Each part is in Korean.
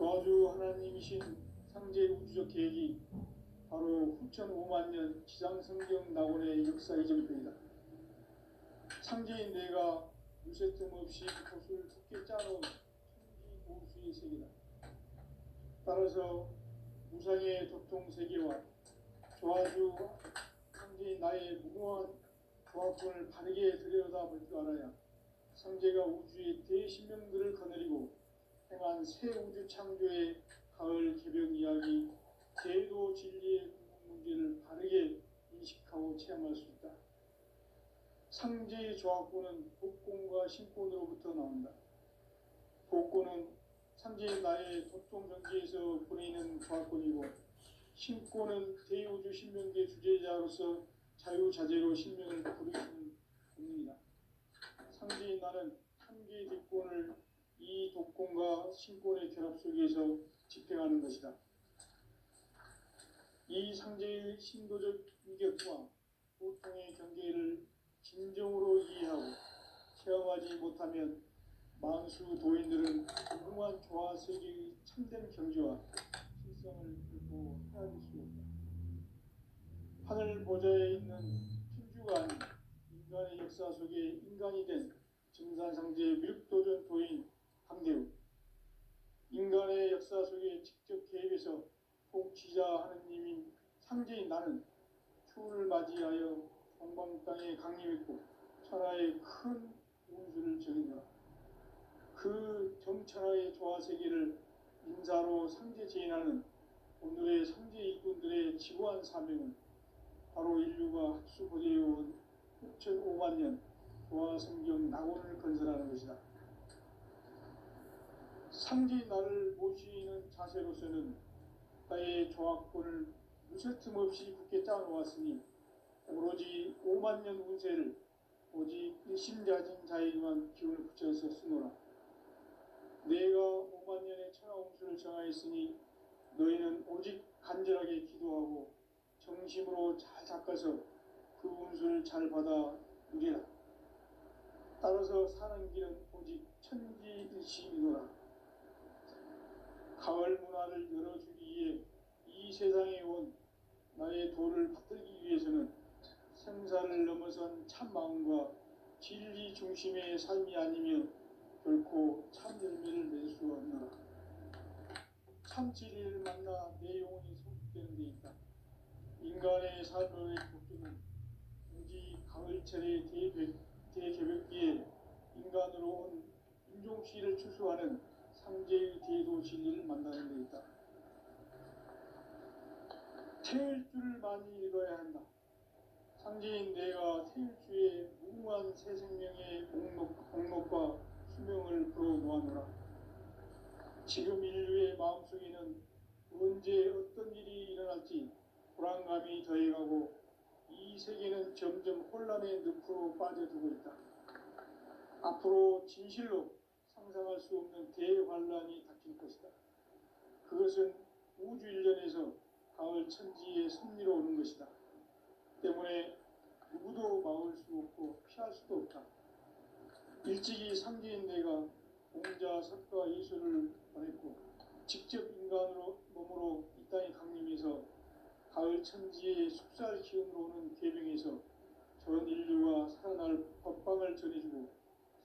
조화주 하나님이신 상제 우주적 계획이 바로 후천 5만 년 지상성경 낙원의 역사 이정표이다. 상제인 내가 무쇠 틈 없이 돛을 굳게 짜놓은 천지 보수의 세계다. 따라서 무상의 도통 세계와 조화주 상제인 나의 무궁한 조합권을 바르게 들여다볼 줄 알아야 상제가 우주의 대신명들을 거느리고 행한 새 우주 창조의 가을 개벽 이야기, 제도 진리의 궁극 문제를 바르게 인식하고 체험할 수 있다. 상제의 조합권은 복권과 신권으로부터 나온다. 복권은 상제의 나의 도통 경계에서 보내는 조합권이고, 신권은 대우주 신명계 주제자로서 자유자재로 신명을 부르시는 본능이다. 상제의 나는 한계의 뒷권을 이 독권과 신권의 결합 속에서 집행하는 것이다. 이 상제의 신도적 인격과 보통의 경계를 진정으로 이해하고 체험하지 못하면 만수 도인들은 무궁한 조화 세계의 참된 경지와 실성을 결코 헤아릴 수 없다. 하늘 보좌에 있는 천주가 아닌 인간의 역사 속에 인간이 된 증산상제의 미륵도전 도인 강대우, 인간의 역사 속에 직접 개입해서 통치자 하느님인 상제인 나는 추운을 맞이하여 동방 땅에 강림했고 천하의 큰 운수를 적인다. 그 정천하의 조화세계를 인사로 상제 제인하는 오늘의 상제 일꾼들의 지구한 사명은 바로 인류가 학수고대해온 후천 5만 년 조화성경 낙원을 건설하는 것이다. 상제인 나를 모시는 자세로서는 나의 조합권을 무쇠 틈 없이 굳게 짜놓았으니 오로지 5만 년 운세를 오직 일심자진 자에게만 기운을 붙여서 쓰노라. 내가 5만 년의 천하운수를 정하였으니 너희는 오직 간절하게 기도하고 정심으로 잘 닦아서 그 운수를 잘 받아 누리라. 따라서 사는 길은 오직 천지일심이노라. 가을 문화를 열어주기 위해 이 세상에 온 나의 도를 받들기 위해서는 생사를 넘어선 참 마음과 진리 중심의 삶이 아니면 결코 참 열매를 낼 수 없노라. 참 진리를 만나 내 영혼이 성숙되는 데 있다. 인간의 삶의 목적은 오직 가을철의 대개벽기에 인간으로 온 인종시를 추수하는 상제의 대도 진리를 만나는 데 있다. 태일 줄을 많이 읽어야 한다. 상제인 내가 태일주의 무궁한 새 생명의 목록과 수명을 풀어놓아노라. 지금 인류의 마음속에는 언제 어떤 일이 일어날지 불안감이 더해가고 이 세계는 점점 혼란의 늪으로 빠져들고 있다. 앞으로 진실로 상상할 수 없는 대환란이 닥칠 것이다. 그것은 우주 일련에서 가을 천지의 섭리로 오는 것이다. 때문에 누구도 막을 수 없고 피할 수도 없다. 일찍이 상제인 내가 공자, 석가, 예수를 보냈고 직접 인간으로 몸으로 이 땅에 강림해서 가을 천지의 숙살 기운으로 오는 계명에서 전 인류가 살아날 법방을 전해주고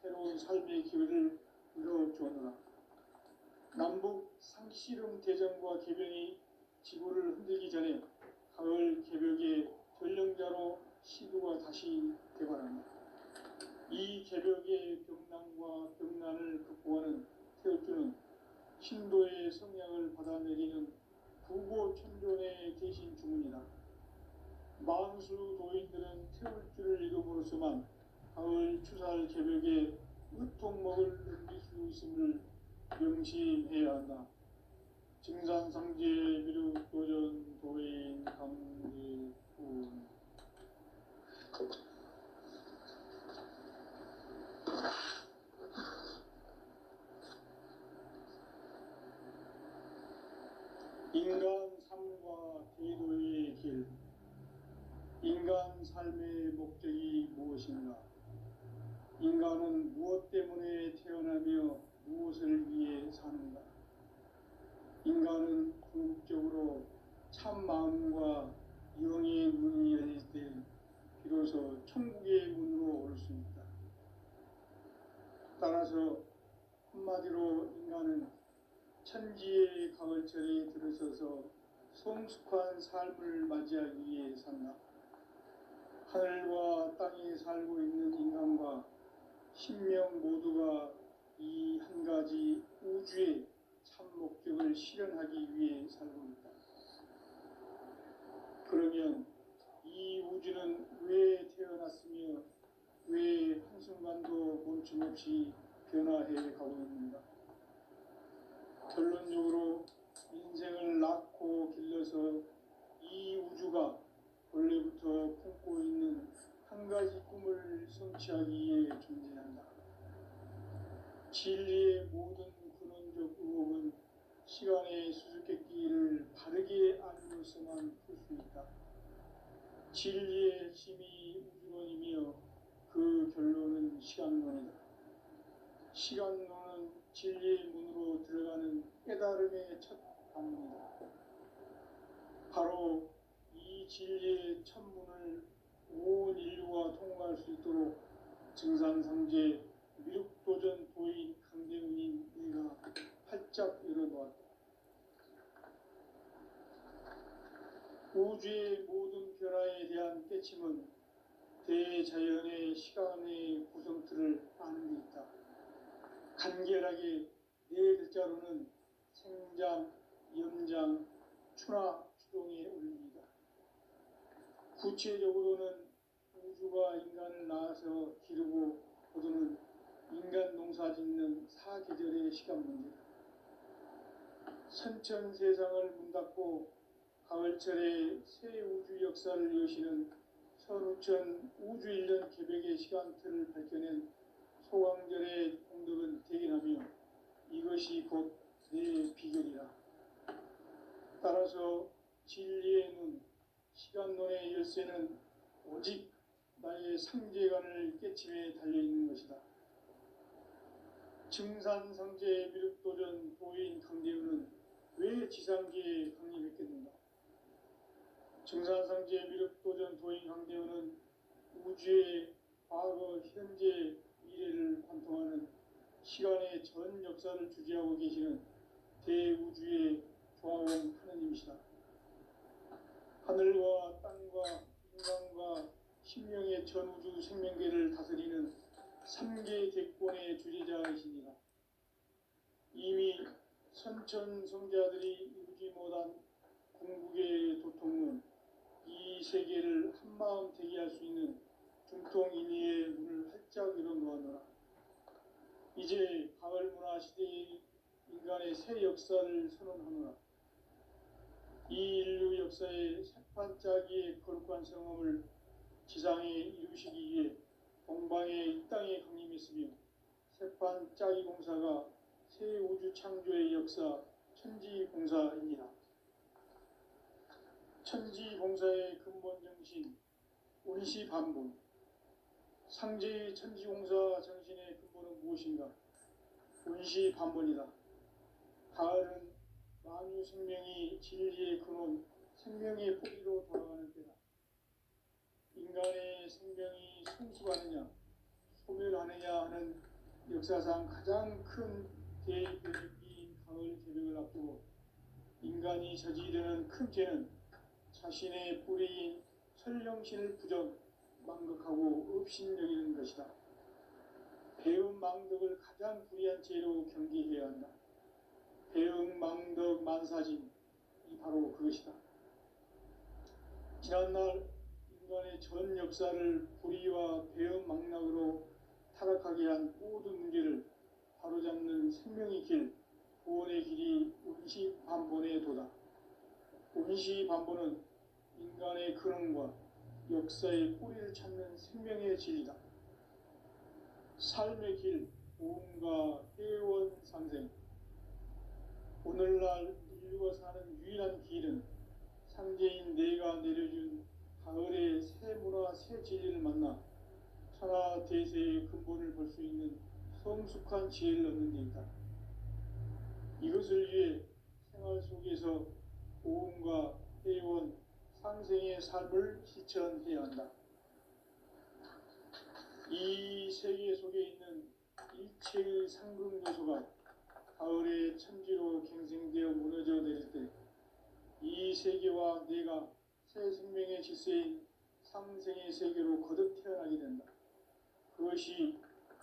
새로운 삶의 기회를 누려주었노라. 남북 상씨름 대전과 개병이 지구를 흔들기 전에 가을 개벽의 전령자로 시도가 다시 되관한다. 이 개벽의 병난과 병난을 극복하는 태울주는 신도의 성향을 받아내리는 부고천존의 대신 주문이다. 만수 도인들은 태울주를 읽음으로써만 가을 추살 개벽에 으통먹을 넘길 수 있음을 명심해야 한다. 증산상제 미륵도전 도인 강제훈. 인간 삶과 제도의 길. 인간 삶의 목적이 무엇인가? 인간은 무엇 때문에 태어나며 무엇을 위해 사는가? 마음과 영의 문이 열릴 때 비로소 천국의 문으로 올 수 있다. 따라서 한마디로 인간은 천지의 가을철에 들어서서 성숙한 삶을 맞이하기 위해 산다. 하늘과 땅에 살고 있는 인간과 신명 모두가 이 한 가지 우주의 참 목적을 실현하기 위해 살고 있다. 그러면 이 우주는 왜 태어났으며 왜 한순간도 멈춤없이 변화해 가고 있는가? 결론적으로 인생을 낳고 길러서 이 우주가 원래부터 품고 있는 한 가지 꿈을 성취하기 위해 존재한다. 진리의 모든 근원적 의혹은 시간의 수수께끼를 바르게 알므로서만 풀 수 있다. 진리의 핵심이 우주론이며 그 결론은 시간론이다. 시간론은 진리의 문으로 들어가는 깨달음의 첫 방문이다. 바로 이 진리의 첫 문을 온 인류가 통과할 수 있도록 증산상제 미륵도전 도인 강대훈인 내가 활짝 열어놓았다. 우주의 모든 변화에 대한 깨침은 대자연의 시간의 구성틀을 아는 데 있다. 간결하게 네 글자로는 생장, 염장, 추나 추동의 원리이다. 구체적으로는 우주가 인간을 낳아서 기르고 거두는 인간 농사 짓는 사계절의 시간 문제다. 선천 세상을 문 닫고 가을철에 새 우주 역사를 여시는 선우천 우주 1년 개백의 시간틀을 밝혀낸 소강절의 공덕은 대견하며 이것이 곧 내 비결이라. 따라서 진리의 눈, 시간론의 열쇠는 오직 나의 상제관을 깨침에 달려있는 것이다. 증산상제 미륵도전 도인 강대훈은 왜 지상계에 강림했겠는가? 증산상제 미륵도전 도인 강대훈은 우주의 과거, 현재, 미래를 관통하는 시간의 전 역사를 주재하고 계시는 대우주의 조화원 하느님이시다. 하늘과 땅과 인간과 신명의 전우주 생명계를 다스리는 3개 객권의 주재자이시니라. 이미 선천성자들이 이루지 못한 궁극의 도통은 이 세계를 한마음 되게 할 수 있는 중통인의의 문을 활짝 열어놓았노라. 이제 가을 문화 시대의 인간의 새 역사를 선언하노라. 이 인류 역사의 새판짜기의 거룩한 성험을 지상에 이루시기 위해 동방에 이 땅에 강림했으며 새판짜기 공사가 새 우주 창조의 역사 천지공사입니다. 천지공사의 근본 정신 운시반본. 상제의 천지공사 정신의 근본은 무엇인가? 운시반본이다. 가을은 만유 생명이 진리의 근원, 생명의 뿌리로 돌아가는 때다. 인간의 생명이 성숙하느냐, 소멸하느냐 하는 역사상 가장 큰 대변기인 가을 개벽을 앞두고 인간이 저지르는 큰 죄는 자신의 뿌리인 설령신을 부정, 망극하고 업신여기는 것이다. 배움 망덕을 가장 불의한 죄로 경계해야 한다. 배움 망덕 만사짐이 바로 그것이다. 지난날 인간의 전 역사를 불의와 배움 망락으로 타락하게 한 모든 문제를 바로잡는 생명의 길, 구원의 길이 운시반본의 도다. 운시반본은 인간의 근원과 역사의 뿌리를 찾는 생명의 진리다. 삶의 길, 보험과 회원 상생. 오늘날 인류가 사는 유일한 길은 상제인 내가 내려준 가을의 새 문화, 새 진리를 만나 천하 대세의 근본을 볼 수 있는 성숙한 지혜를 얻는 데 있다. 이것을 위해 생활 속에서 보험과 해온 상생의 삶을 실천해야 한다. 이 세계 속에 있는 일체의 상급 요소가 가을의 천지로 갱생되어 무너져 내릴 때 이 세계와 내가 새 생명의 질서인 상생의 세계로 거듭 태어나게 된다. 그것이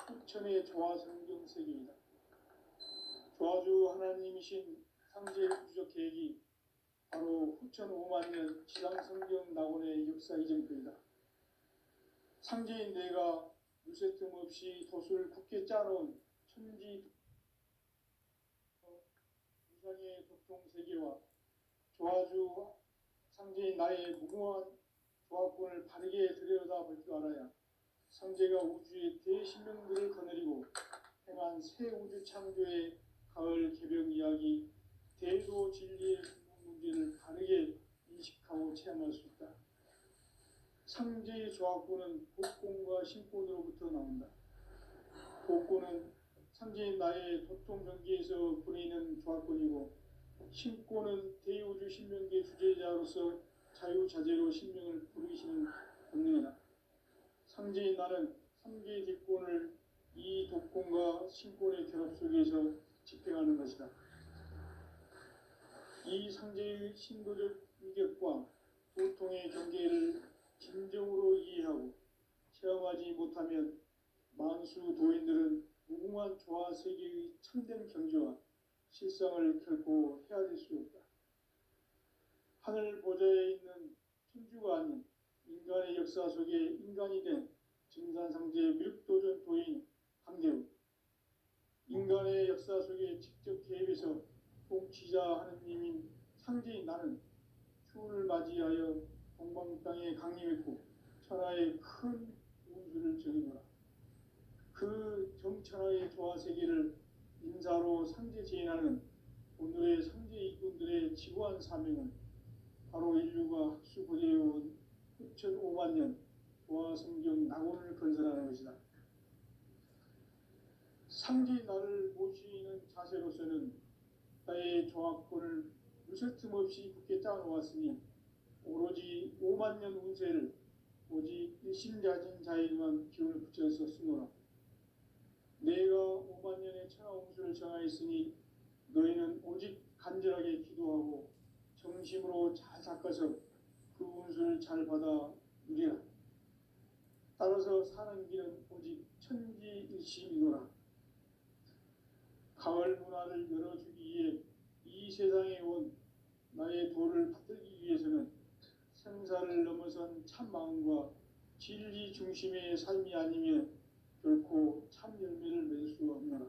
후천의 조화성경 세계이다. 조화주 하나님이신 상제 우주적 계획이 바로 후천 5만 년 지상성경 낙원의 역사 이전표이다. 상제인 내가 물새 틈 없이 돛을 굳게 짜놓은 천지 우상의 독통 세계와 조화주 상제인 나의 무궁한 조화권을 바르게 들여다볼 줄 알아야 상제가 우주의 대신명들을 거느리고 행한 새 우주 창조의 가을 개벽 이야기, 대도 진리의 문제를 바르게 인식하고 체험할 수 있다. 상제의 조화권은 복권과 신권으로부터 나온다. 복권은 상제인 나의 도통 경계에서 부리는 조화권이고, 신권은 대우주 신명계 주제자로서 자유자재로 신명을 부르시는 권능이다. 상제인 나는 상제의 뒷권을 이 독권과 신권의 결합 속에서 집행하는 것이다. 이 상제의 신도적 위격과 도통의 경계를 진정으로 이해하고 체험하지 못하면 만수 도인들은 무궁한 조화 세계의 참된 경지와 실상을 결코 헤아릴 수 없다. 하늘 보좌에 있는 천주가 아닌 인간의 역사 속에 인간이 된 증산상제 밀도전 도인 강대우, 인간의 역사 속에 직접 개입해서 통치자 하느님인 상제인 나는 추운을 맞이하여 동방 땅에 강림했고 천하의 큰 운수를 정해노라. 그 정천하의 조화 세계를 인사로 상제 제인하는 오늘의 상제 일꾼들의 지구한 사명은 바로 인류가 학수고대해온 후천 5만 년 조화성경 낙원을 건설하는 것이다. 상제인 나를 모시는 자세로서는 나의 조화권을 물새틈 없이 굳게 짜놓았으니 오로지 5만 년 운세를 오직 일심자진 자에게만 기운을 붙여서 쓰노라. 내가 5만 년의 천하 운수를 정하였으니 너희는 오직 간절하게 기도하고 정심으로 잘 닦아서 그 운수를 잘 받아 누리라. 따라서 사는 길은 오직 천지일심이노라. 가을 문화를 열어주기 위해 이 세상에 온 나의 도를 받들기 위해서는 생사를 넘어선 참 마음과 진리 중심의 삶이 아니면 결코 참 열매를 맺을 수 없노라.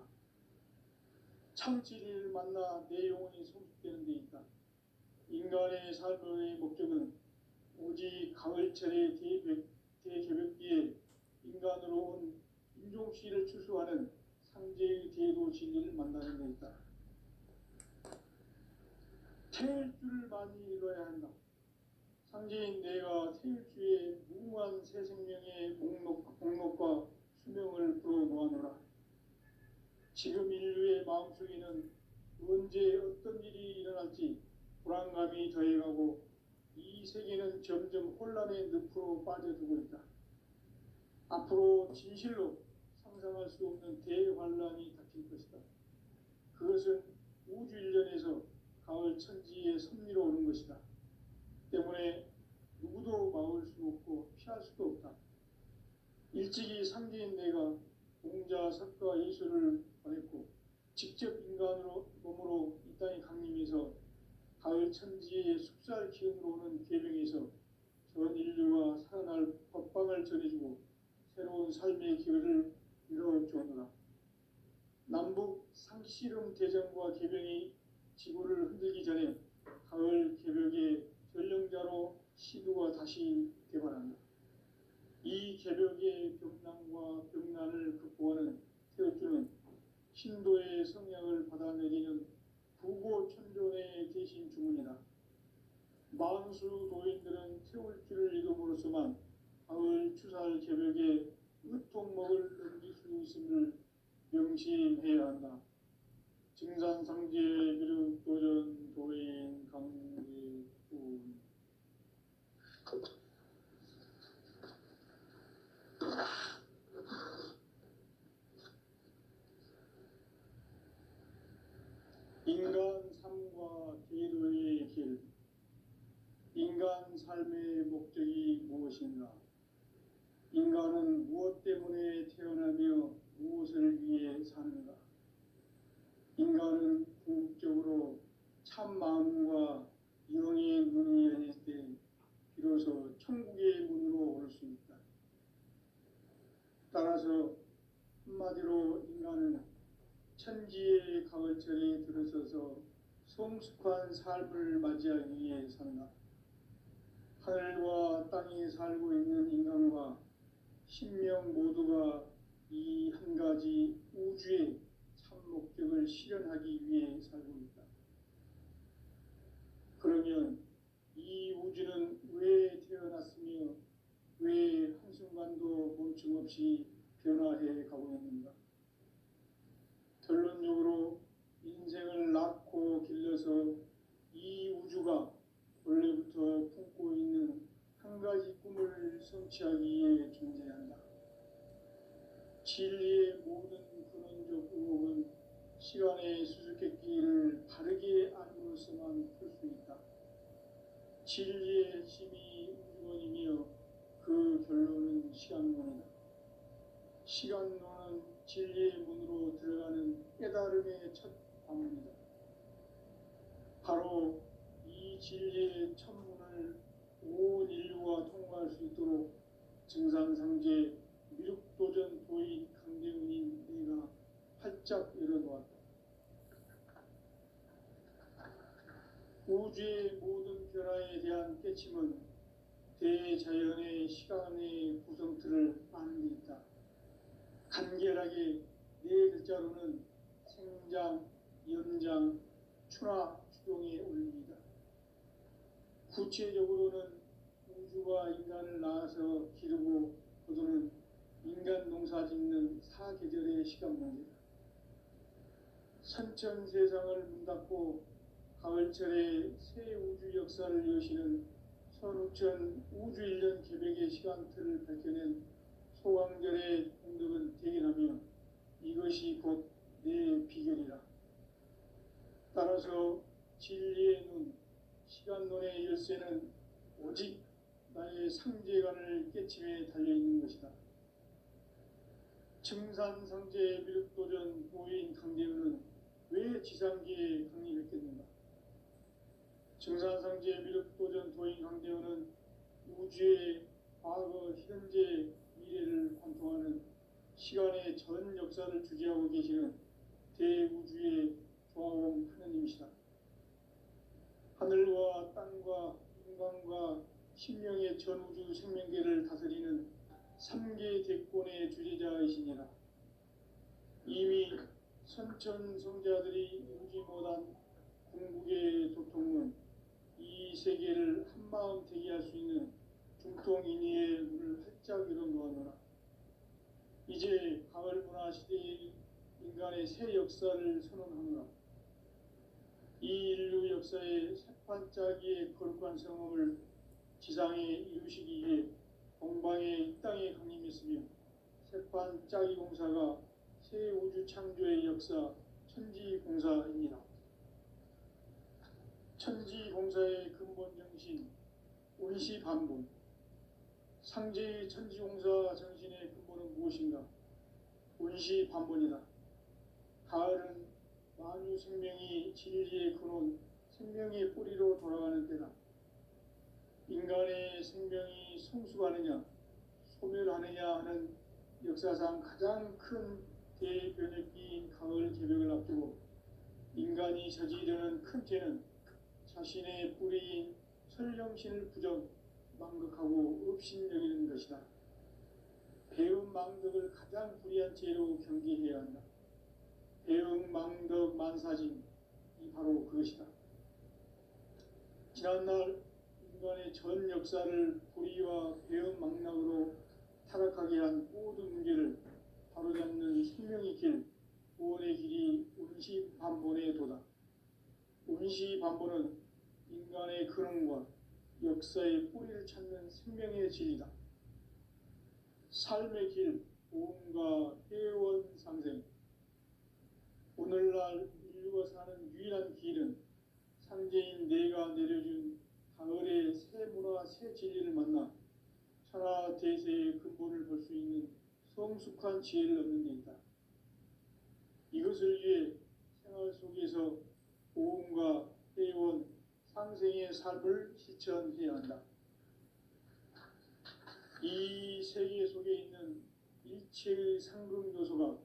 참 진리를 만나 내 영혼이 성숙되는 데 있다. 인간의 삶의 목적은 오직 가을철의 대개벽기에 인간으로 온 인종씨를 추수하는 상제의 대도 진리를 만나는 데 있다. 태일 줄을 많이 읽어야 한다. 상제인 내가 태일주의 무궁한 새 생명의 목록과 수명을 풀어놓아노라. 지금 인류의 마음속에는 언제 어떤 일이 일어날지 불안감이 더해가고 이 세계는 점점 혼란의 늪으로 빠져들고 있다. 앞으로 진실로 상상할 수 없는 대환란이 닥칠 것이다. 그것은 우주 일련에서 가을 천지의 섭리로 오는 것이다. 때문에 누구도 막을 수 없고 피할 수도 없다. 일찍이 상제인 내가 공자, 석가, 예수를 보냈고 직접 인간으로 몸으로 이 땅에 강림해서 가을 천지의 숙살 기운으로 오는 계명에서 전 인류가 살아날 법방을 전해주고 새로운 삶의 기회를 이뤄주었노라. 남북 상씨름 대전과 계명이 지구를 흔들기 전에 가을 개벽의 전령자로 시두가 다시 개발한다. 이 개벽의 벽난과 벽난을 극복하는 태울주는 신도의 성령을 받아내리는 부고천존의 대신 주문이다. 만수 도인들은 태울주를 이름으로서만 가을 추살 개벽의 으통목을 넘길 수 있음을 명심해야 한다. 증산상제 비륵도전 도인 강제군 길. 인간 삶의 목적이 무엇인가? 인간은 무엇 때문에 태어나며 무엇을 위해 사는가? 인간은 궁극적으로 참 마음과 영의 문이 열릴 때 비로소 천국의 문으로 올 수 있다. 따라서 한마디로 인간은 천지의 가을철에 들어서서 성숙한 삶을 맞이하기 위해 산다. 하늘과 땅에 살고 있는 인간과 신명 모두가 이 한 가지 우주의 참 목적을 실현하기 위해 살고 있다. 그러면 이 우주는 왜 태어났으며 왜 한순간도 멈춤 없이 변화해 가고 있는가? 결론적으로 인생을 낳고 길러서 이 우주가 원래부터 품고 있는 한 가지 꿈을 성취하기 위해 존재한다. 진리의 모든 근원적 의혹은 시간의 수수께끼를 바르게 알므로서만 풀 수 있다. 진리의 핵심이 우주론이며 그 결론은 시간론이다. 시간론은 진리의 문으로 들어가는 깨달음의 첫 방문이다. 바로 이 진리의 첫 문을 온 인류가 통과할 수 있도록 증산상제 미륵도전 도인 강대훈인 내가 활짝 열어놓았다. 우주의 모든 변화에 대한 깨침은 대자연의 시간의 구성틀을 아는 데 있다. 간결하게 네 글자로는 생장, 연장, 추나 추동의 원리이다. 구체적으로는 우주가 인간을 낳아서 기르고 거두는 인간 농사 짓는 사계절의 시간 문제다. 선천세상을 문닫고 가을철에 새 우주 역사를 여시는 선우천 우주일년 개백의 시간틀을 밝혀낸 소강절의 공덕은 대견하며 이것이 곧 내 비결이라. 따라서 진리의 눈, 시간론의 열쇠는 오직 나의 상제관을 깨침에 달려있는 것이다. 증산상제 미륵도전 도인 강대훈은 왜 지상기에 강림했겠는가? 증산상제 미륵도전 도인 강대훈은 우주의 과거, 현재, 미래를 관통하는 시간의 전 역사를 주재하고 계시는 대우주의 조화공 하느님이시다. 하늘과 땅과 인간과 신명의 전우주 생명계를 다스리는 3계 대권의 주재자이시니라. 이미 선천성자들이 이루지 못한 궁극의 도통문, 이 세계를 한마음 되게 할 수 있는 중통인의의 문을 활짝 열어놓아노라. 이제 가을 문화 시대의 인간의 새 역사를 선언하노라. 이 인류 역사의 새판짜기의 거룩한 성험을 지상에 이루시기 위해 동방의 이 땅에 강림했으며 새판짜기 공사가 새 우주 창조의 역사 천지공사입니다. 천지공사의 근본 정신 운시반본. 상제의 천지공사 정신의 근본은 무엇인가? 운시반본이다. 가을은 만유 생명이 진리의 근원, 생명의 뿌리로 돌아가는 때다. 인간의 생명이 성숙하느냐, 소멸하느냐 하는 역사상 가장 큰 대변혁기인 가을 개벽을 앞두고 인간이 저지르는 큰 죄는 자신의 뿌리인 설령신을 부정, 망극하고 업신여기는 것이다. 배움 망덕을 가장 불의한 죄로 경계해야 한다. 배움 망덕 만사진, 이 바로 그것이다. 지난날 인간의 전 역사를 불의와 배움 망락으로 타락하게 한 모든 문제를 바로잡는 생명의 길, 구원의 길이 운시반본의 도다. 운시반본은 인간의 근원과 역사의 뿌리를 찾는 생명의 진리다. 삶의 길, 보험과 회원상생. 오늘날 인류가 사는 유일한 길은 상제인 내 내가 내려준 가을의 새 문화 새 진리를 만나 천하 대세의 근본을 볼 수 있는 성숙한 지혜를 얻는 데 있다. 이것을 위해 생활 속에서 보험과 회원, 상생의 삶을 실천해야 한다. 이 세계 속에 있는 일체의 상극 요소가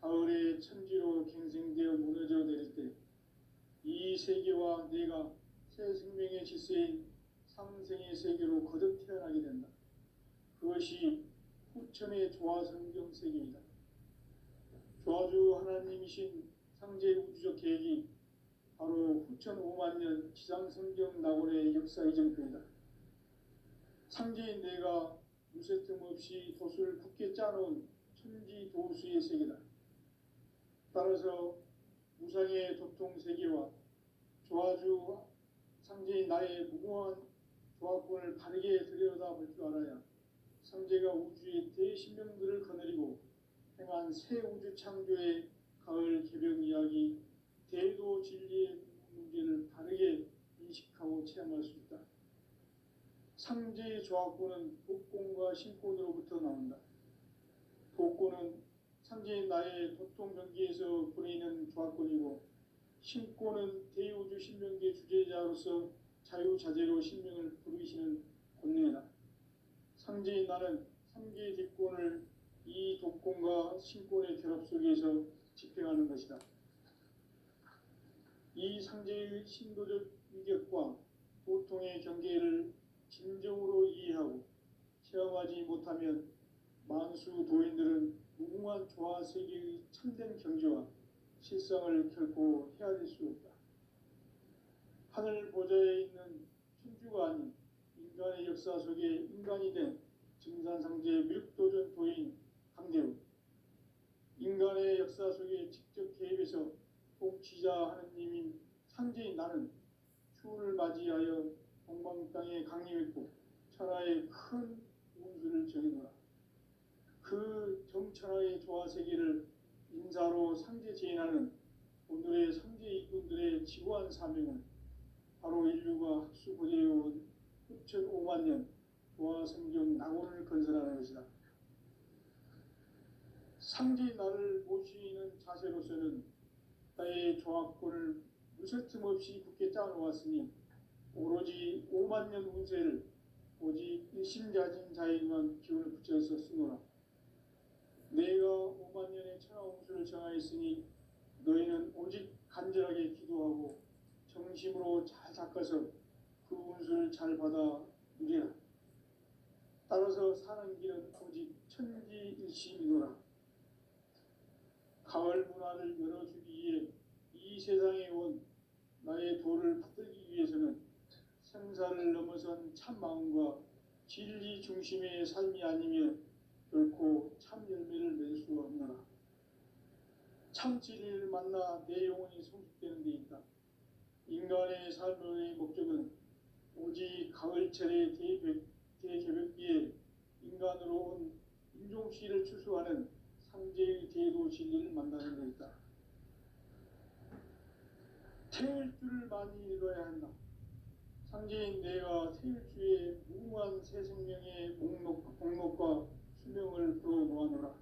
가을의 천지로 갱생되어 무너져 내릴 때 이 세계와 내가 새 생명의 질서인 상생의 세계로 거듭 태어나게 된다. 그것이 후천의 조화성경 세계이다. 조화주 하나님이신 상제 우주적 계획이 바로 후천 5만 년 지상성경 낙원의 역사 이정표이다. 상제인 내가 무쇠 틈 없이 돛을 굳게 짜놓은 천지 도수의 세계다. 따라서 무상의 도통 세계와 조화주 상제인 나의 무궁한 조화권을 바르게 들여다볼 줄 알아야 상제가 우주의 대신명들을 거느리고 행한 새 우주 창조의 가을 개벽 이야기, 대도 진리의 문제를 바르게 인식하고 체험할 수 있다. 상제의 조화권은 독권과 신권으로부터 나온다. 독권은 상제인 나의 도통 경계에서 부리는 조화권이고, 신권은 대우주 신명계 주제자로서 자유자재로 신명을 부르시는 권능이다. 상제인 나는 상계의 뒷권을 이 독권과 신권의 결합 속에서 집행하는 것이다. 이 상제의 신도적 위격과 도통의 경계를 진정으로 이해하고 체험하지 못하면 만수 도인들은 무궁한 조화 세계의 참된 경지와 실상을 결코 헤아릴 수 없다. 하늘 보좌에 있는 천주가 아닌 인간의 역사 속에 인간이 된 증산상제 밀도전 도인 강대우, 인간의 역사 속에 직접 개입해서 통치자 하느님인 상제인 나는 추운을 맞이하여 동방 땅에 강림했고 천하의 큰 운수를 정해놓으라. 그 정천하의 조화세계를 인사로 상제 제인하는 오늘의 상제 일꾼들의 지구한 사명은 바로 인류가 학수고대해온 후천 5만 년 조화성경 낙원을 건설하는 것이다. 상제인 나를 모시는 자세로서는 나의 조화권을 무쇠틈 없이 굳게 짜놓았으니 오로지 5만 년 운세를 오직 일심가진 자에게만 기운을 붙여서 쓰노라. 내가 5만 년의 천하 운수를 정하였으니 너희는 오직 간절하게 기도하고 정심으로 잘 닦아서 그 운수를 잘 받아 누리라. 따라서 사는 길은 오직 천지일심이노라. 가을 문화를 열어주기 위해 이 세상에 온 나의 도를 붙들기 위해서는 생사를 넘어선 참 마음과 진리 중심의 삶이 아니면 결코 참 열매를 낼 수 없노라. 참 진리를 만나 내 영혼이 성숙되는 데 있다. 인간의 삶의 목적은 오직 가을철의 대개벽기에 인간으로 온 인종시를 추수하는 상제의 대도 진리를 만나는 데 있다. 태일주를 많이 읽어야 한다. 상제인 내가 태일주의 무궁한 새 생명의 목록과 수명을 풀어놓아노라.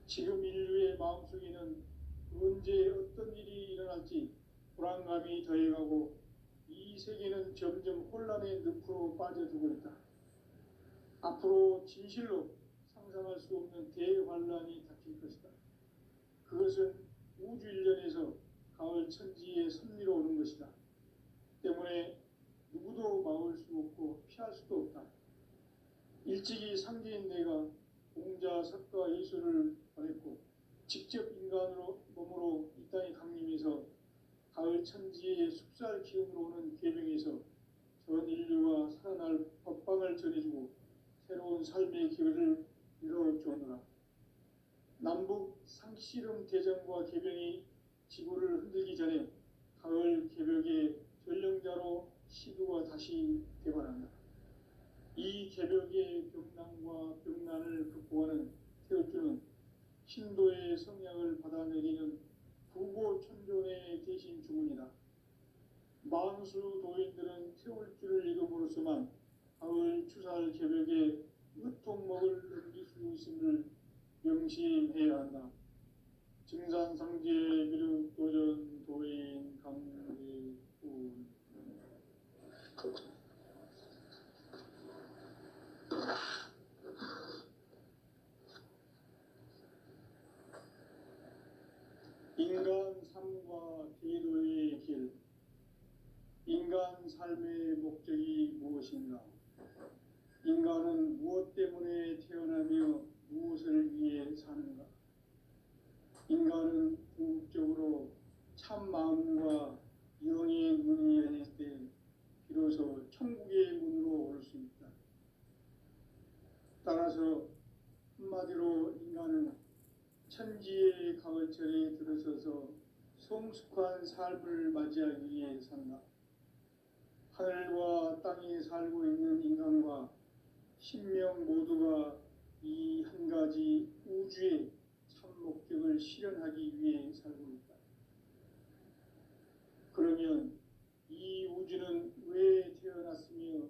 지금 인류의 마음속에는 언제 어떤 일이 일어날지 불안감이 더해가고 이 세계는 점점 혼란의 늪으로 빠져들고 있다. 앞으로 진실로 상상할 수 없는 대환란이 닥칠 것이다. 그것은 우주 일련에서 가을 천지의 섭리로 오는 것이다. 때문에 누구도 막을 수 없고 피할 수도 없다. 일찍이 상제인 내가 공자, 석가, 예수를 보냈고 직접 인간으로 몸으로 이 땅에 강림해서 가을 천지의 숙살 기운으로 오는 계명에서 전 인류가 살아날 법방을 전해주고 새로운 삶의 기회를 이뤄주었노라. 남북 상씨름 대전과 개병이 지구를 흔들기 전에 가을 개벽의 전령자로 시두가 다시 개발한다. 이 개벽의 병난과 병난을 극복하는 태어주는 신도의 성향을 받아내리는 부고 천존의 대신 주문이다. 만수 도인들은 태울 줄을 읽음으로써만 가을 추살 개벽에 으통목을 넘길 수 있음을 명심해야 한다. 증산상제 미륵도전 도인 강대훈. 인간 삶과 대도의 길. 인간 삶의 목적이 무엇인가? 인간은 무엇 때문에 태어나며 무엇을 위해 사는가? 인간은 궁극적으로 참 마음과 영의 문이 열릴 때 비로소 천국의 문으로 올 수 있다. 따라서 한마디로 인간은 천지의 가을철에 들어서서 성숙한 삶을 맞이하기 위해 산다. 하늘과 땅에 살고 있는 인간과 신명 모두가 이 한 가지 우주의 참 목적을 실현하기 위해 살고 있다. 그러면 이 우주는 왜 태어났으며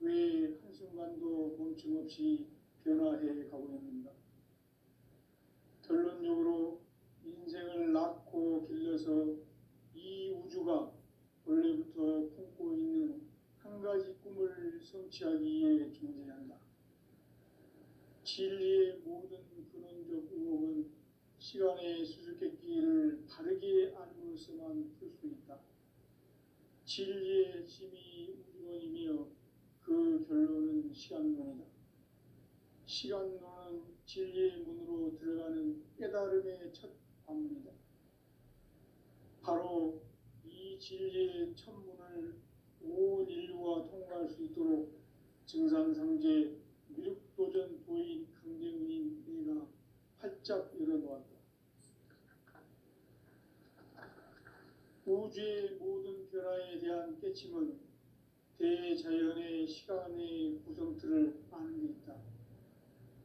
왜 한순간도 멈춤없이 변화해 가고 있는가? 결론적으로 인생을 낳고 길러서 이 우주가 원래부터 품고 있는 한 가지 꿈을 성취하기 위해 존재한다. 진리의 모든 근원적 의혹은 시간의 수수께끼를 바르게 알므로서만 풀 수 있다. 진리의 핵심이 우주론이며 그 결론은 시간론이다. 시간론은 진리의 문으로 들어가는 깨달음의 첫 관문이다. 바로 이 진리의 첫 문을 온 인류가 통과할 수 있도록 증산상제 미륵도전 도인 강대훈인 내가 활짝 열어놓았다. 우주의 모든 변화에 대한 깨침은 대자연의 시간의 구성틀을 아는 데 있다.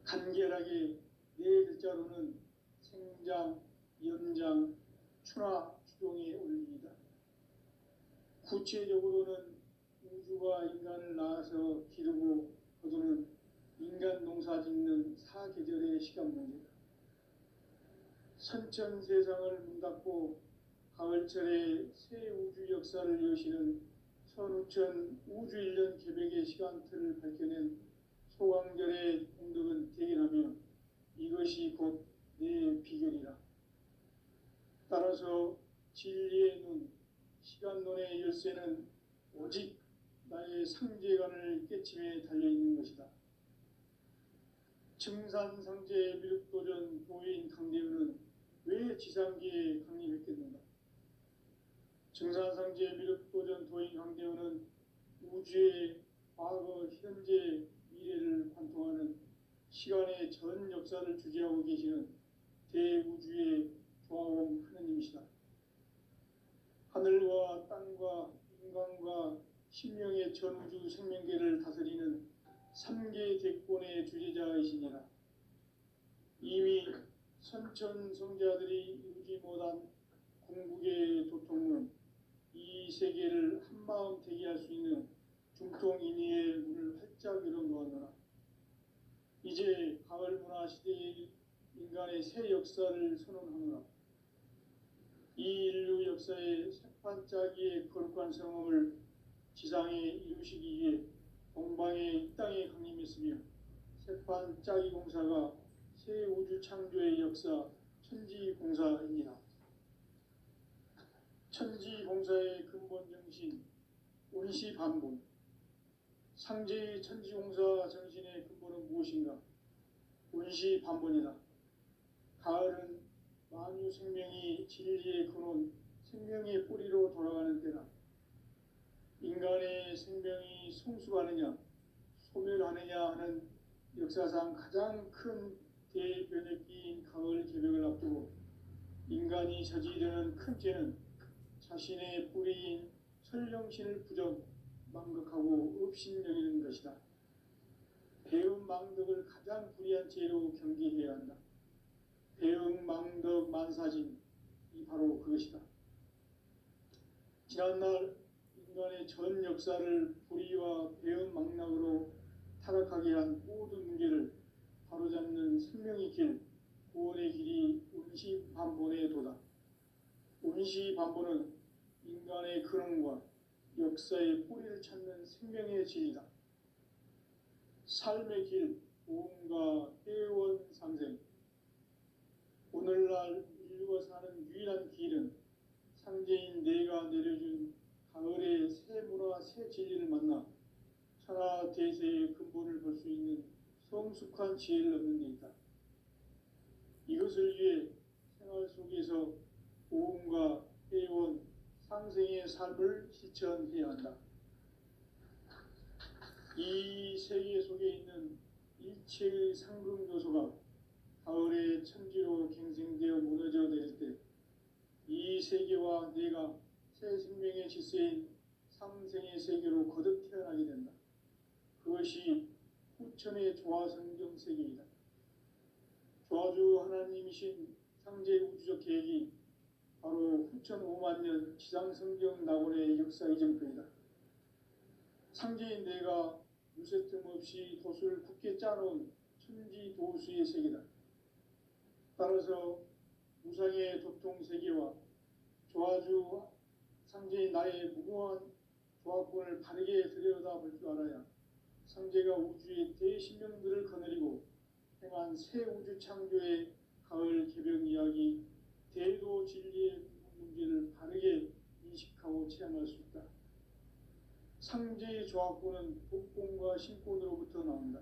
간결하게 네 글자로는 생장, 연장, 추나 추종의 원리이다. 구체적으로는 우주가 인간을 낳아서 기르고 거두는 인간 농사 짓는 사계절의 시간 문제다. 선천 세상을 문닫고 가을철에 새 우주 역사를 여시는 선우천 우주 1년 개벽의 시간틀을 밝혀낸 소강절의 공덕은 대견하며 이것이 곧 내 비결이라. 따라서 진리의 눈, 시간론의 열쇠는 오직 나의 상제관을 깨침에 달려있는 것이다. 증산상제 미륵도전 도인 강대훈은 왜 지상계에 강림했겠는가? 증산상제 미륵도전 도인 강대훈은 우주의 과거, 현재, 미래를 관통하는 시간의 전 역사를 주재하고 계시는 대우주의 조화원 하느님이시다. 하늘과 땅과 인간과 신명의 전우주 생명계를 다스리는 3계 대권의 주재자이시니라. 이미 선천 성자들이 이루지 못한 궁극의 도통은 이 세계를 한마음 되게 할 수 있는 중통인의의 문을 활짝 열어놓았노라. 이제 가을 문화 시대의 인간의 새 역사를 선언하노라. 이 인류 역사의 새판짜기의 거룩한 성험을 지상에 이루시기 위해 동방의 이 땅에 강림했으며 새판짜기 공사가 새 우주 창조의 역사 천지공사입니다. 천지공사의 근본 정신 원시반본. 상제의 천지공사 정신의 근본은 무엇인가? 원시반본이다. 가을은 만유 생명이 진리의 근원, 생명의 뿌리로 돌아가는 때다. 인간의 생명이 성숙하느냐, 소멸하느냐 하는 역사상 가장 큰 대변혁기인 가을 개벽을 앞두고 인간이 저지르는 큰 죄는 자신의 뿌리인 설령신을 부정, 망극하고 업신여기는 것이다. 배음 망덕을 가장 불의한 죄로 경계해야 한다. 배음 망덕 만사진, 이 바로 그것이다. 지난날 인간의 전 역사를 불의와 배은망락으로 타락하게 한 모든 문제를 바로잡는 생명의 길, 구원의 길이 운시반본의 도다. 운시반본은 인간의 근원과 역사의 뿌리를 찾는 생명의 진리다. 삶의 길, 보험과 회원 상생. 오늘날 인류가 사는 유일한 길은 상제인 내가 내려준 가을의 새 문화, 새 진리를 만나 천하 대세의 근본을 볼 수 있는 성숙한 지혜를 얻는 데 있다. 이것을 위해 생활 속에서 보험과 회원, 상생의 삶을 실천해야 한다. 이 세계 속에 있는 일체의 상금 요소가 가을의 천지로 갱생되어 무너져 내릴 때 이 세계와 내가 새 생명의 질서인 상생의 세계로 거듭 태어나게 된다. 그것이 후천의 조화성경 세계이다. 조화주 하나님이신 상제 우주적 계획이 바로 후천 5만 년 지상성경 낙원의 역사 이정표이다. 상제인 내가 유세 틈 없이 돛을 굳게 짜놓은 천지 도수의 세계다. 따라서 무상의 도통 세계와 조화주 상제인 나의 무궁한 조화권을 바르게 들여다볼 줄 알아야 상제가 우주의 대신명들을 거느리고 행한 새 우주 창조의 가을 개벽 이야기, 대도 진리의 문제를 바르게 인식하고 체험할 수 있다. 상제의 조화권은 복권과 신권으로부터 나온다.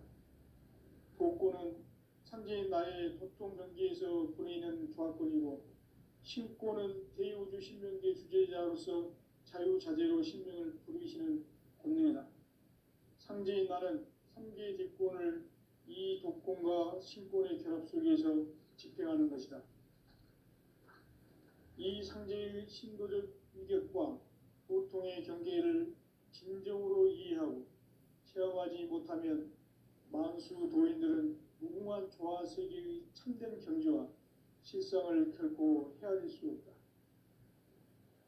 복권은 상제인 나의 도통 경계에서 보내는 조화권이고, 신권은 대우주 신명계 주제자로서 자유자재로 신명을 부르시는 권능이다. 상제인 나는 3개의 대권을 이 독권과 신권의 결합 속에서 집행하는 것이다. 이 상제의 신도적 위격과 보통의 경계를 진정으로 이해하고 체험하지 못하면 만수 도인들은 무궁한 조화 세계의 참된 경지와 실상을 결코 헤아릴 수 없다.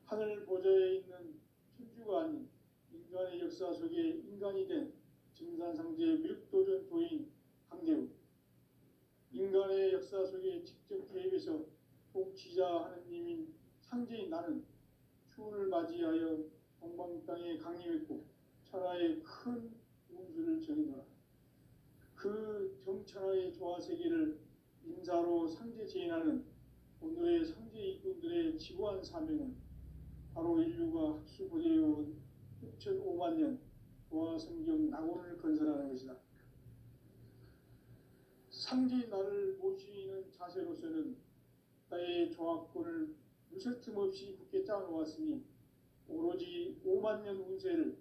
하늘 보좌에 있는 천주가 아닌 인간의 역사 속에 인간이 된 증산상제 미륵도전 도인 강대우, 인간의 역사 속에 직접 개입해서 통치자 하느님인 상제인 나는 추운을 맞이하여 동방 땅에 강림했고 천하의 큰 운수를 정해노라. 그 정천하의 조화세계를 인사로 상제 제인하는 오늘의 상제 일꾼들의 지구한 사명은 바로 인류가 학수고대해온 6,5만 년 조화성경 낙원을 건설하는 것이다. 상제인 나를 모시는 자세로서는 나의 조화권을 무색 틈 없이 굳게 짜놓았으니 오로지 5만 년 운세를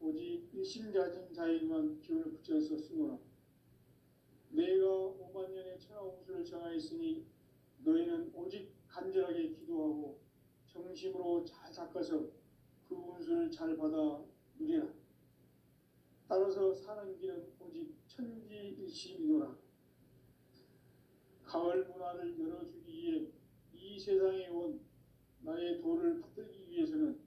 오직 일심자진 자에게만 기운을 붙여서 쓰노라. 내가 5만 년의 천하 운수를 정하였으니 너희는 오직 간절하게 기도하고 정심으로 잘 닦아서 그 운수를 잘 받아 누리라. 따라서 사는 길은 오직 천지일심이노라. 가을 문화를 열어주기 위해 이 세상에 온 나의 도를 받들기 위해서는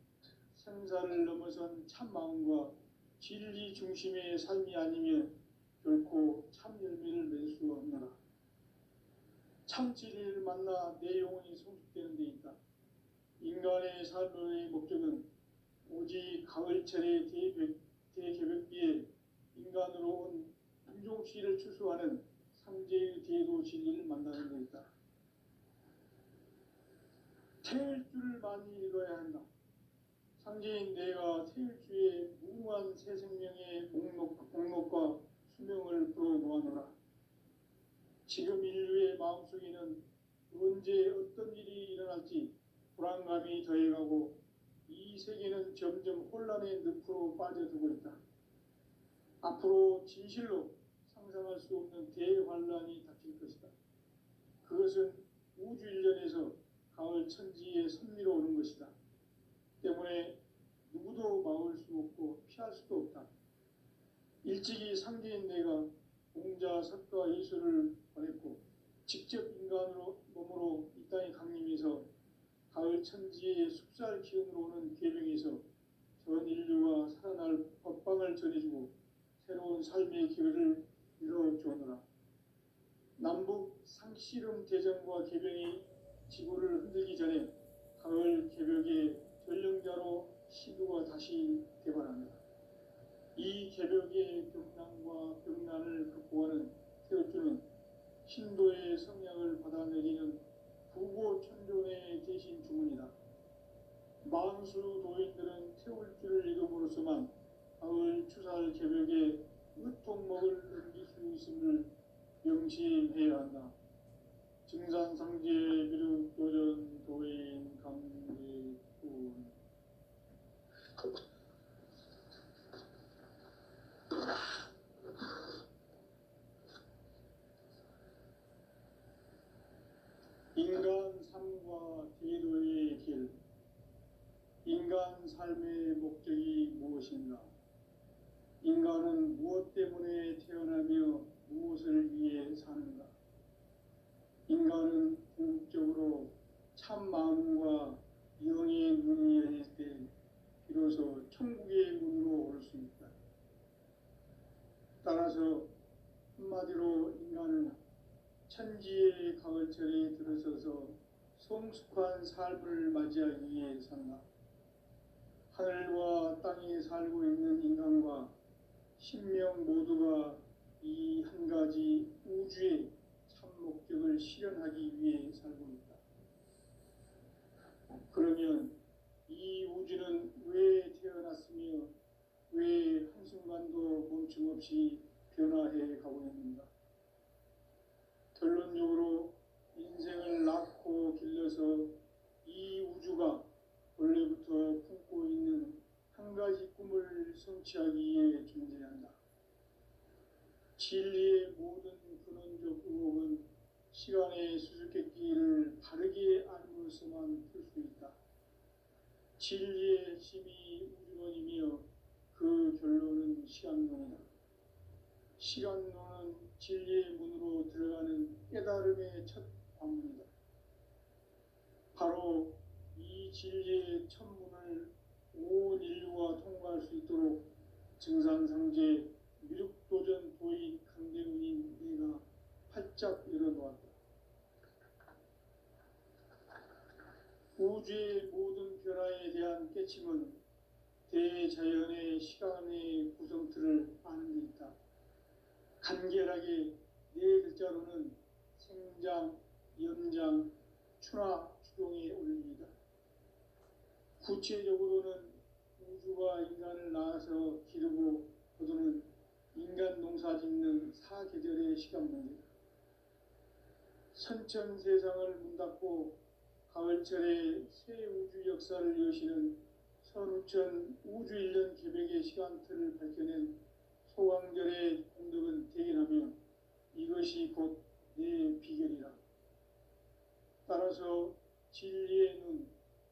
생사를 넘어선 참 마음과 진리 중심의 삶이 아니면 결코 참 열매를 맺을 수 없노라. 참 진리를 만나 내 영혼이 성숙되는 데 있다. 인간의 삶의 목적은 오직 가을철의 대개벽비에 인간으로 온 인종시를 추수하는 상제의 대도 진리를 만나는 데 있다. 태일 줄을 많이 읽어야 한다. 상제인 내가 태일주의 무궁한 새 생명의 목록과 수명을 풀어놓아노라. 지금 인류의 마음속에는 언제 어떤 일이 일어날지 불안감이 더해가고 이 세계는 점점 혼란의 늪으로 빠져들고 있다. 앞으로 진실로 상상할 수 없는 대환란이 닥칠 것이다. 그것은 우주 일련에서 가을 천지의 선미로 오는 것이다. 때문에 누구도 막을 수 없고 피할 수도 없다. 일찍이 상제인 내가 공자, 석가, 예수를 보냈고 직접 인간으로 몸으로 이 땅에 강림해서 가을 천지의 숲살 기운으로 오는 계명에서 전 인류가 살아날 법방을 전해주고 새로운 삶의 기회를 열어주오노라. 남북 상씨름 대전과 개병이 지구를 흔들기 전에 가을 개벽의 전령자로 시두가 다시 개발합니다. 이 개벽의 병난과 병난을 극복하는 태어주는 신도의 성량을 받아내리는 부고천존의 대신 주문이다. 만수 도인들은 태울주를 이름으로서만 가을 추살 개벽에 으통먹을 넘길 수 있음을 명심해야 한다. 증산상제 비륵 도전 도인 강제군. 인간 삶과 제도의 길. 인간 삶의 목적이 무엇인가? 인간은 무엇 때문에 태어나며 무엇을 위해 사는가? 인간은 궁극적으로 참 마음과 영의 문이 열릴 때 비로소 천국의 문으로 올 수 있다. 따라서 한마디로 인간은 천지의 가을철에 들어서서 성숙한 삶을 맞이하기 위해 산다. 하늘과 땅에 살고 있는 인간과 신명 모두가 이 한 가지 우주의 참 목적을 실현하기 위해 살고 있다. 그러면 이 우주는 왜 태어났으며 왜 한순간도 멈춤없이 변화해 가고 있는가? 결론적으로 인생을 낳고 길러서 이 우주가 원래부터 품고 있는 한 가지 꿈을 성취하기 위해 존재한다. 진리의 모든 근원적 의혹은 시간의 수수께끼를 바르게 알므로서만 풀 수 있다. 진리의 핵심이 우주론이며 그 결론은 시간론이다. 시간론은 진리의 문으로 들어가는 깨달음의 첫 관문이다. 바로 이 진리의 천문을 온 인류가 통과할 수 있도록 증산상제 미륵도전 도인 강대훈인 내가 활짝 열어놓았다. 우주의 모든 변화에 대한 깨침은 대자연의 시간의 구성틀을 아는 데 있다. 간결하게 네 글자로는 생장, 연장, 추나 추동의 원리이다. 구체적으로는 우주가 인간을 낳아서 기르고 거두는 인간 농사 짓는 사계절의 시간 문제다. 선천 세상을 문닫고 가을철에 새 우주 역사를 여시는 선우천 우주 1년 개벽의 시간틀을 밝혀낸 소강절의 공덕은 대견하며 이것이 곧 내 비결이라. 따라서 진리의 눈,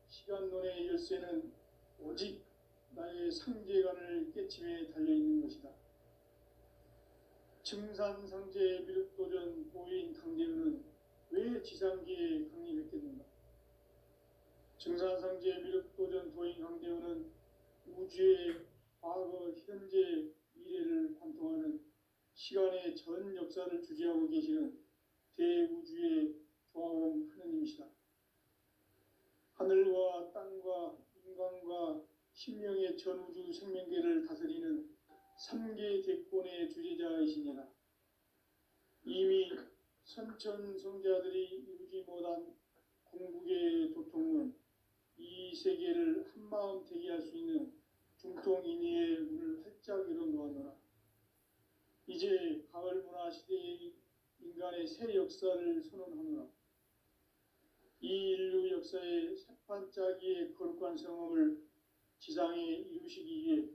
시간론의 열쇠는 오직 나의 상제관을 깨침에 달려있는 것이다. 증산상제 미륵도전 도인 강제훈은 왜 지상기에 강림했겠는가? 증산상제 미륵도전 도인 강제훈은 우주의 과거, 현재, 미래를 관통하는 시간의 전 역사를 주재하고 계시는 대우주의 조화원 하느님이시다. 하늘과 땅과 인간과 신명의 전우주 생명계를 다스리는 3계 대권의 주재자이시니라. 이미 선천성자들이 이루지 못한 궁극의 도통은 이 세계를 한마음 되게 할 수 있는 중통인의의 문을 활짝 열어놓았노라. 이제 가을 문화 시대의 인간의 새 역사를 선언하노라. 이 인류 역사의 새판짜기의 거룩한 성험을 지상에 이루시기 위해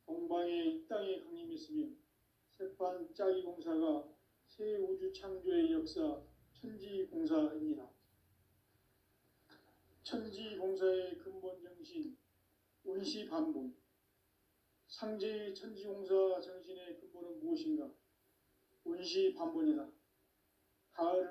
동방의 이 땅에 강림했으며 새판짜기 공사가 새 우주 창조의 역사 천지공사입니다. 천지공사의 근본 정신 원시반복. 상제의 천지공사 정신의 근본은 무엇인가? 원시반복이다. 가을은